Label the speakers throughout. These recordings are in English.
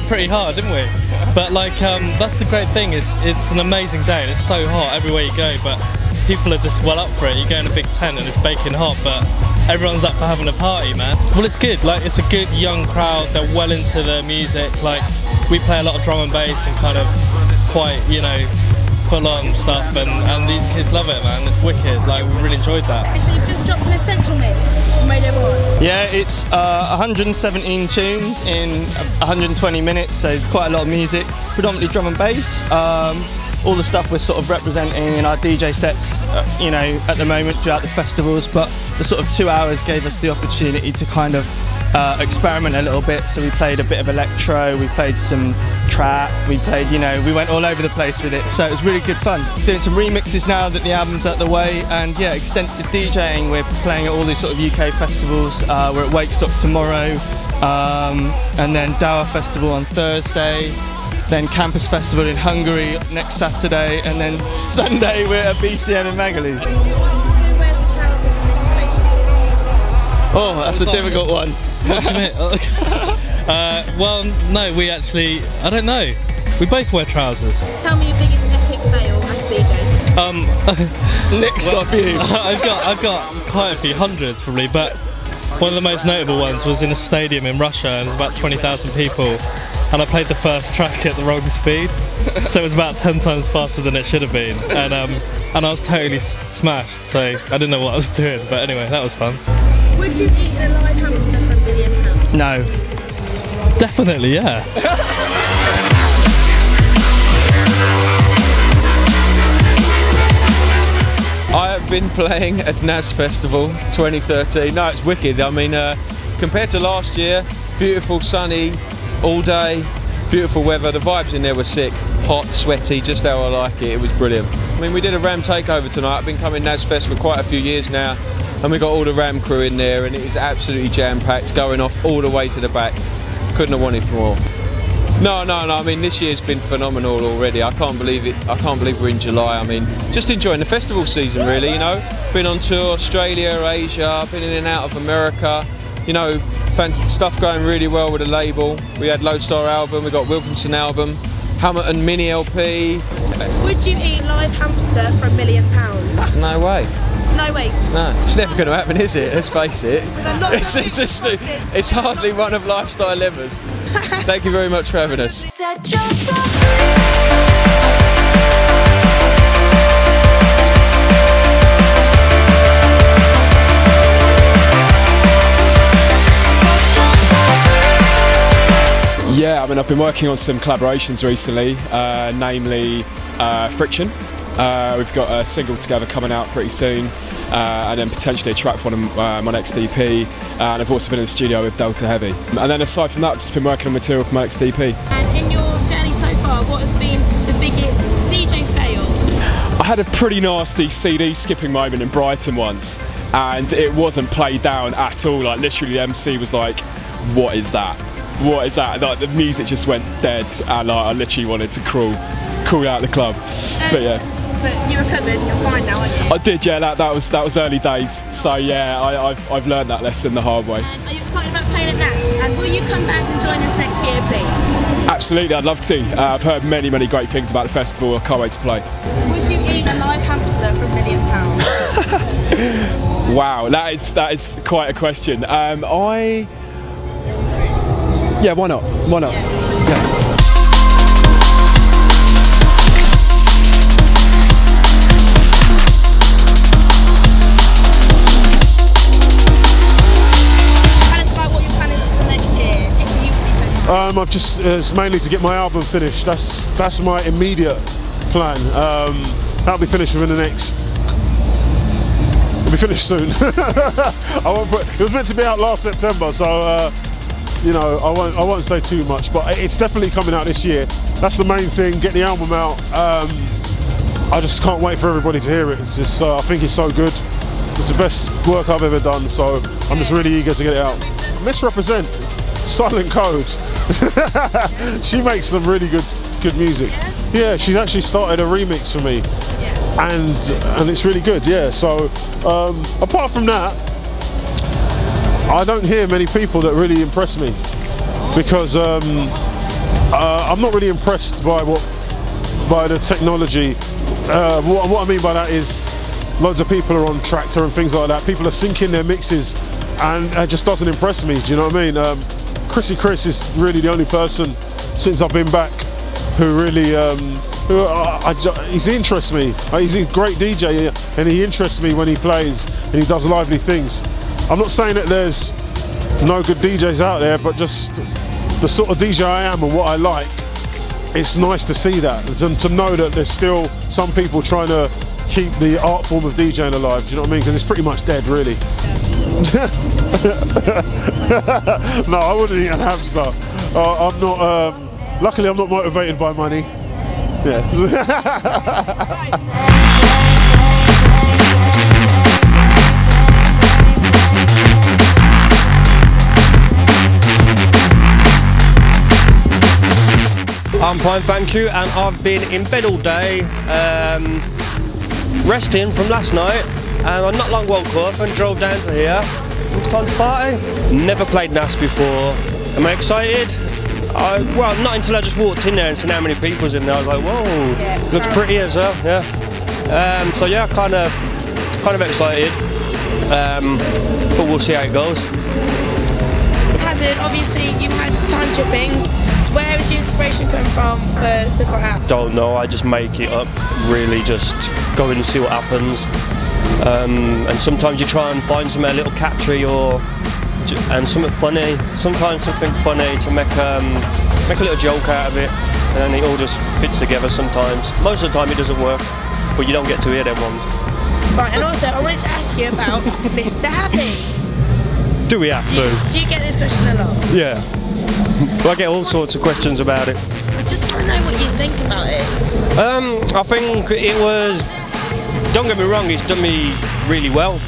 Speaker 1: Pretty hard, didn't we? But like that's the great thing, is it's an amazing day and it's so hot everywhere you go, but people are just well up for it. You go in a big tent and it's baking hot, but everyone's up for having a party, man. Well, it's good, like it's a good young crowd, they're well into the music. Like we play a lot of drum and bass and kind of quite, you know, full on stuff, and these kids love it, man. It's wicked, like we really enjoyed that.
Speaker 2: So you just dropped an essential mix from Radio 1?
Speaker 3: Yeah, it's 117 tunes in 120 minutes, so it's quite a lot of music, predominantly drum and bass. All the stuff we're sort of representing in our DJ sets, you know, at the moment throughout the festivals, but the sort of 2 hours gave us the opportunity to kind of experiment a little bit. So we played a bit of electro, we played some trap, we played, you know, we went all over the place with it, so it was really good fun. Doing some remixes now that the album's out the way, and yeah, extensive DJing. We're playing at all these sort of UK festivals. We're at Wakestock tomorrow, and then Dower Festival on Thursday, then Campus Festival in Hungary next Saturday, and then Sunday we're at BCM in Magaluf. Oh, that's a difficult one.
Speaker 1: What do you mean? Well, no, we actually, I don't know. We both wear trousers.
Speaker 2: Tell me your biggest epic fail as a DJ.
Speaker 3: Nick's got a few.
Speaker 1: I've got quite a few, hundreds probably, but one of the most notable ones was in a stadium in Russia, and there was about 20,000 people. And I played the first track at the wrong speed, so it was about 10 times faster than it should have been, and I was totally smashed, so I didn't know what I was doing, but anyway, that was fun.
Speaker 2: Would you eat a live hamster for £1 million?
Speaker 3: No.
Speaker 1: Definitely, yeah.
Speaker 4: I have been playing at NASS Festival 2013. No, it's wicked. I mean, compared to last year, beautiful, sunny, all day, beautiful weather. The vibes in there were sick, hot, sweaty, just how I like it. It was brilliant. I mean, we did a Ram takeover tonight. I've been coming NASS Fest for quite a few years now, and we got all the Ram crew in there, and it is absolutely jam-packed, going off all the way to the back. Couldn't have wanted more. No. I mean, this year's been phenomenal already. I can't believe it. I can't believe we're in July. I mean, just enjoying the festival season, really. You know, been on tour, Australia, Asia, been in and out of America. You know, stuff going really well with the label. We had Loadstar album, we got Wilkinson album, Hamilton mini LP.
Speaker 2: Would you eat live hamster for £1 million?
Speaker 4: No way.
Speaker 2: No way.
Speaker 4: No, it's never going to happen, is it? Let's face it. It's hardly one of lifestyle levers. Thank you very much for having us.
Speaker 5: Yeah, I mean, I've been working on some collaborations recently, namely Friction. We've got a single together coming out pretty soon, and then potentially a track for my next EP, and I've also been in the studio with Delta Heavy. And then aside from that, I've just been working on material for my next EP.
Speaker 2: And in your journey so far, what has been the biggest DJ fail?
Speaker 5: I had a pretty nasty CD skipping moment in Brighton once, and it wasn't played down at all. Like, literally the MC was like, "What is that? What is that?" Like, the music just went dead, and I literally wanted to crawl out of the club. But yeah.
Speaker 2: But you recovered, you're fine now, aren't you?
Speaker 5: I did, yeah. That was early days. So yeah, I've learned that lesson the hard way.
Speaker 2: And are you excited about playing at NASS? And will you come back and join us next year, please?
Speaker 5: Absolutely, I'd love to. I've heard many great things about the festival. I can't wait to play.
Speaker 2: Would you eat a live hamster for £1 million?
Speaker 5: Wow, that is quite a question. Yeah, why not? Why not? Yeah.
Speaker 6: I've just it's mainly to get my album finished. That's my immediate plan. That'll be finished within the next It'll be finished soon. It was meant to be out last September, so you know, I won't say too much, but it's definitely coming out this year. That's the main thing. Get the album out. I just can't wait for everybody to hear it. It's just, I think it's so good. It's the best work I've ever done, so I'm just really eager to get it out. Misrepresent, Silent Code. She makes some really good music. Yeah, she's actually started a remix for me, and it's really good. Yeah. So apart from that, I don't hear many people that really impress me, because I'm not really impressed by the technology. What I mean by that is loads of people are on Tractor and things like that. People are syncing their mixes, and it just doesn't impress me. Do you know what I mean? Chrissy Chris is really the only person since I've been back who really he interests me. He's a great DJ, and he interests me when he plays and he does lively things. I'm not saying that there's no good DJs out there, but just the sort of DJ I am and what I like, it's nice to see that, and to know that there's still some people trying to keep the art form of DJing alive. Do you know what I mean? Because it's pretty much dead, really. No, I wouldn't eat a hamster. I'm not. Luckily, I'm not motivated by money. Yeah.
Speaker 7: I'm fine, thank you, and I've been in bed all day, resting from last night, and I not long woke up and drove down to here. It's time to party. Never played NASS before. Am I excited? Well, not until I just walked in there and seen how many people's in there. I was like, whoa, looks pretty as well, yeah. So yeah, kind of excited, but we'll see how it goes.
Speaker 2: Hazard, obviously you had time tripping. Where is your inspiration coming from for stuff like that?
Speaker 7: Don't know, I just make it up, really just go in and see what happens. And sometimes you try and find something a little catchy and something funny. Sometimes something funny to make a little joke out of it, and then it all just fits together sometimes. Most of the time it doesn't work, but you don't get to hear them ones.
Speaker 2: Right, and also I wanted to ask you about Mr. Happy.
Speaker 7: Do we have to?
Speaker 2: Do you get this question a lot?
Speaker 7: Yeah. I get all sorts of questions about it.
Speaker 2: I just want to know what you think about it.
Speaker 7: I think it was, don't get me wrong, it's done me really well.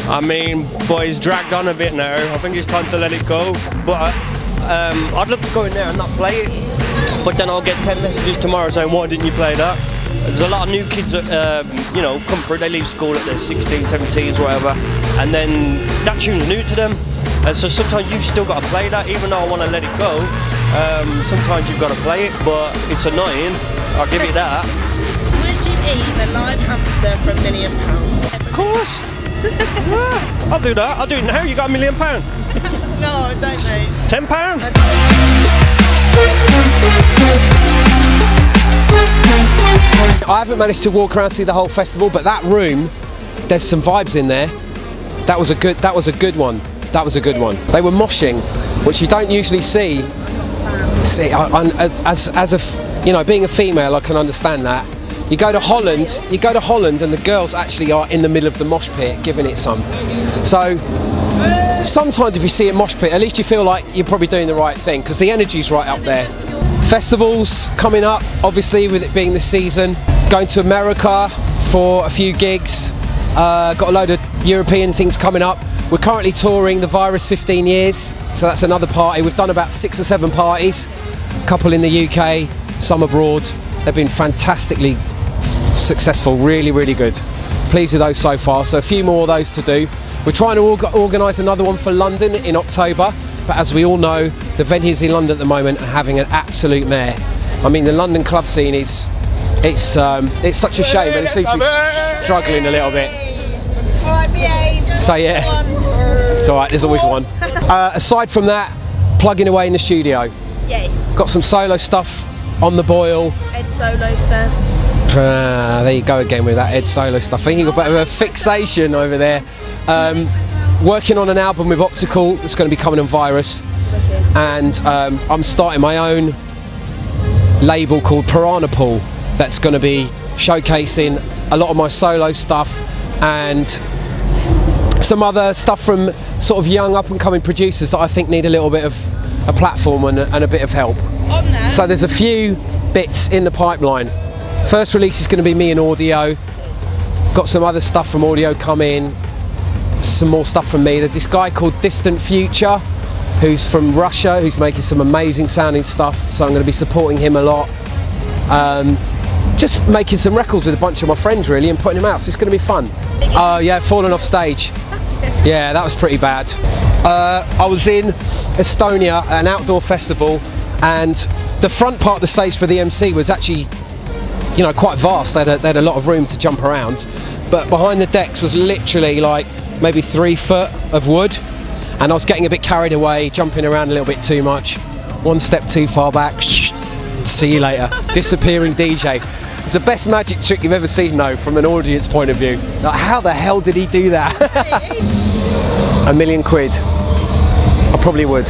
Speaker 7: I mean, but it's dragged on a bit now. I think it's time to let it go. But I'd love to go in there and not play it. But then I'll get 10 messages tomorrow saying, why didn't you play that? There's a lot of new kids that, you know, come through, they leave school at their 16s, 17s, whatever, and then that tune's new to them. And so sometimes you've still got to play that, even though I want to let it go. Sometimes you've got to play it, but it's annoying. I'll give it that.
Speaker 2: Would you eat a live hamster for £1 million?
Speaker 7: Of course. Yeah, I'll do that. I'll do it now. You got £1 million?
Speaker 2: No, I don't know.
Speaker 7: £10?
Speaker 8: I haven't managed to walk around and see the whole festival, but that room, there's some vibes in there. That was a good one. That was a good one. They were moshing, which you don't usually see. As a, you know, being a female, I can understand that. You go to Holland, and the girls actually are in the middle of the mosh pit, giving it some. So sometimes if you see a mosh pit, at least you feel like you're probably doing the right thing, because the energy's right up there. Festivals coming up, obviously, with it being the season. Going to America for a few gigs. Got a load of European things coming up. We're currently touring the Virus 15 years, so that's another party. We've done about 6 or 7 parties, a couple in the UK, some abroad. They've been fantastically successful, really, really good. Pleased with those so far, so a few more of those to do. We're trying to organise another one for London in October, but as we all know, the venues in London at the moment are having an absolute mare. I mean, the London club scene is, it's such a shame, and it seems to be struggling a little bit.
Speaker 2: Alright, behave.
Speaker 8: So yeah, it's alright, there's always one. Aside from that, plugging away in the studio.
Speaker 2: Yes.
Speaker 8: Got some solo stuff on the boil.
Speaker 2: Ed Solo stuff.
Speaker 8: There you go again with that Ed Solo stuff. I think you've got a bit of a fixation over there. Working on an album with Optical that's going to be coming on Virus. And I'm starting my own label called Piranha Pool that's going to be showcasing a lot of my solo stuff and some other stuff from sort of young up and coming producers that I think need a little bit of a platform and a bit of help.
Speaker 2: On there.
Speaker 8: So there's a few bits in the pipeline. First release is going to be me and audio. Got some other stuff from audio coming, some more stuff from me. There's this guy called Distant Future who's from Russia, who's making some amazing sounding stuff, so I'm going to be supporting him a lot. Just making some records with a bunch of my friends really and putting them out, so it's going to be fun. Oh yeah, falling off stage. Yeah, that was pretty bad. I was in Estonia at an outdoor festival, and the front part of the stage for the MC was actually, you know, quite vast. They had a lot of room to jump around, but behind the decks was literally like maybe 3 foot of wood, and I was getting a bit carried away, jumping around a little bit too much. One step too far back, see you later. Disappearing DJ. It's the best magic trick you've ever seen though, from an audience point of view. Like, how the hell did he do that? £1 million. I probably would.